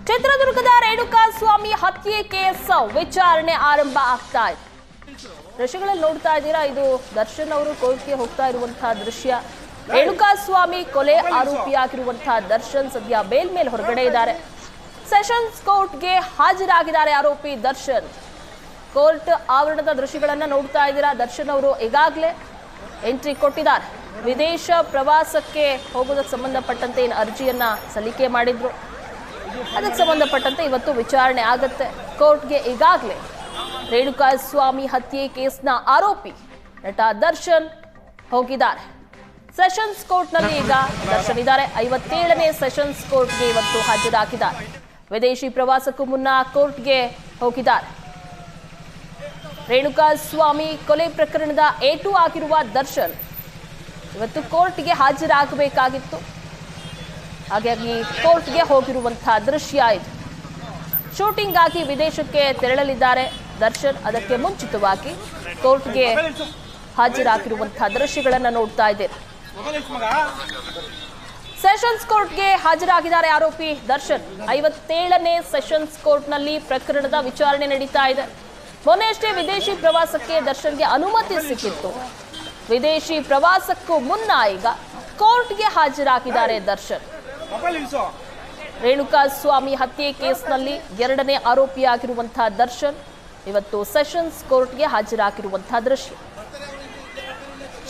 ಚಿತ್ರದುರ್ಗದ ರೇಣುಕಾಸ್ವಾಮಿ ಹತ್ಯೆ ಕೇಸ್ ವಿಚಾರಣೆ ಆರಂಭ ಆಗ್ತಾ ಇದೆ. ದೃಶ್ಯಗಳಲ್ಲಿ ನೋಡ್ತಾ ಇದ್ದೀರಾ, ಇದು ದರ್ಶನ್ ಅವರು ಕೋರ್ಟ್ಗೆ ಹೋಗ್ತಾ ಇರುವಂತಹ ದೃಶ್ಯ. ರೇಣುಕಾಸ್ವಾಮಿ ಕೊಲೆ ಆರೋಪಿಯಾಗಿರುವಂತಹ ದರ್ಶನ್ ಸದ್ಯ ಬೇಲ್ ಮೇಲೆ ಹೊರಗಡೆ ಇದ್ದಾರೆ. ಸೆಷನ್ಸ್ ಕೋರ್ಟ್ಗೆ ಹಾಜರಾಗಿದ್ದಾರೆ ಆರೋಪಿ ದರ್ಶನ್. ಕೋರ್ಟ್ ಆವರಣದ ದೃಶ್ಯಗಳನ್ನ ನೋಡ್ತಾ ಇದ್ದೀರಾ. ದರ್ಶನ್ ಅವರು ಈಗಾಗಲೇ ಎಂಟ್ರಿ ಕೊಟ್ಟಿದ್ದಾರೆ. ವಿದೇಶ ಪ್ರವಾಸಕ್ಕೆ ಹೋಗೋದಕ್ಕೆ ಸಂಬಂಧಪಟ್ಟಂತೆ ಏನು ಅರ್ಜಿಯನ್ನ ಸಲ್ಲಿಕೆ ಮಾಡಿದ್ರು, ಅದಕ್ಕೆ ಸಂಬಂಧಪಟ್ಟಂತೆ ಇವತ್ತು ವಿಚಾರಣೆ ಆಗುತ್ತೆ. ಕೋರ್ಟ್ಗೆ ಈಗಾಗಲೇ ರೇಣುಕಾಸ್ವಾಮಿ ಹತ್ಯೆ ಕೇಸ್ನ ಆರೋಪಿ ನಟ ದರ್ಶನ್ ಹೋಗಿದ್ದಾರೆ. ಸೆಷನ್ಸ್ ಕೋರ್ಟ್ನಲ್ಲಿ ಈಗ ದರ್ಶನ್ ಇದ್ದಾರೆ. 57ನೇ ಸೆಷನ್ಸ್ ಕೋರ್ಟ್ಗೆ ಇವತ್ತು ಹಾಜರಾಗಿದ್ದಾರೆ. ವಿದೇಶಿ ಪ್ರವಾಸಕ್ಕೂ ಮುನ್ನ ಕೋರ್ಟ್ಗೆ ಹೋಗಿದ್ದಾರೆ. ರೇಣುಕಾಸ್ವಾಮಿ ಕೊಲೆ ಪ್ರಕರಣದ A2 ಆಗಿರುವ ದರ್ಶನ್ ಇವತ್ತು ಕೋರ್ಟ್ಗೆ ಹಾಜರಾಗಬೇಕಾಗಿತ್ತು. ಹಾಗಾಗಿ ಕೋರ್ಟ್ಗೆ ಹೋಗಿರುವಂತಹ ದೃಶ್ಯ ಇದು. ಶೂಟಿಂಗ್ ಆಗಿ ವಿದೇಶಕ್ಕೆ ತೆರಳಲಿದ್ದಾರೆ ದರ್ಶನ್. ಅದಕ್ಕೆ ಮುಂಚಿತವಾಗಿ ಕೋರ್ಟ್ಗೆ ಹಾಜರಾಗಿರುವಂತಹ ದೃಶ್ಯಗಳನ್ನು ನೋಡ್ತಾ ಇದ್ದೇವೆ. ಸೆಷನ್ಸ್ ಕೋರ್ಟ್ಗೆ ಹಾಜರಾಗಿದ್ದಾರೆ ಆರೋಪಿ ದರ್ಶನ್. 57ನೇ ಸೆಷನ್ಸ್ ಕೋರ್ಟ್ನಲ್ಲಿ ಪ್ರಕರಣದ ವಿಚಾರಣೆ ನಡೀತಾ ಇದೆ. ಮೊನ್ನೆಯಷ್ಟೇ ವಿದೇಶಿ ಪ್ರವಾಸಕ್ಕೆ ದರ್ಶನ್ಗೆ ಅನುಮತಿ ಸಿಕ್ಕಿತ್ತು. ವಿದೇಶಿ ಪ್ರವಾಸಕ್ಕೂ ಮುನ್ನ ಈಗ ಕೋರ್ಟ್ಗೆ ಹಾಜರಾಗಿದ್ದಾರೆ ದರ್ಶನ್. ರೇಣುಕಾಸ್ವಾಮಿ ಹತ್ಯೆ ಕೇಸ್ನಲ್ಲಿ 2ನೇ ಆರೋಪಿಯಾಗಿರುವಂತಹ ದರ್ಶನ್ ಇವತ್ತು ಸೆಷನ್ಸ್ ಕೋರ್ಟ್ಗೆ ಹಾಜರಾಗಿರುವಂತಹ ದೃಶ್ಯ.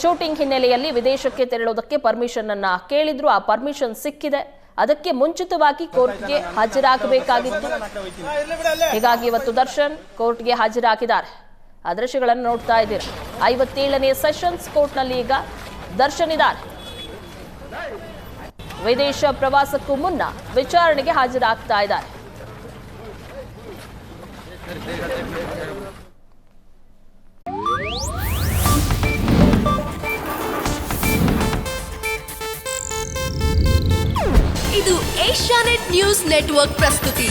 ಶೂಟಿಂಗ್ ಹಿನ್ನೆಲೆಯಲ್ಲಿ ವಿದೇಶಕ್ಕೆ ತೆರಳೋದಕ್ಕೆ ಪರ್ಮಿಷನ್ ಅನ್ನ ಕೇಳಿದ್ರು. ಆ ಪರ್ಮಿಷನ್ ಸಿಕ್ಕಿದೆ. ಅದಕ್ಕೆ ಮುಂಚಿತವಾಗಿ ಕೋರ್ಟ್ಗೆ ಹಾಜರಾಗಬೇಕಾಗಿತ್ತು. ಹೀಗಾಗಿ ಇವತ್ತು ದರ್ಶನ್ ಕೋರ್ಟ್ಗೆ ಹಾಜರಾಗಿದ್ದಾರೆ. ಆ ದೃಶ್ಯಗಳನ್ನು ನೋಡ್ತಾ ಇದ್ದೀರಾ. 57ನೇ ಸೆಷನ್ಸ್ ಕೋರ್ಟ್ನಲ್ಲಿ ಈಗ ದರ್ಶನ್ ಇದ್ದಾರೆ. ವಿದೇಶ ಪ್ರವಾಸಕ್ಕೂ ಮುನ್ನ ವಿಚಾರಣೆಗೆ ಹಾಜರಾಗ್ತಾ ಇದ್ದಾರೆ. ಇದು ಏಷ್ಯಾನೆಟ್ ನ್ಯೂಸ್ ನೆಟ್ವರ್ಕ್ ಪ್ರಸ್ತುತಿ.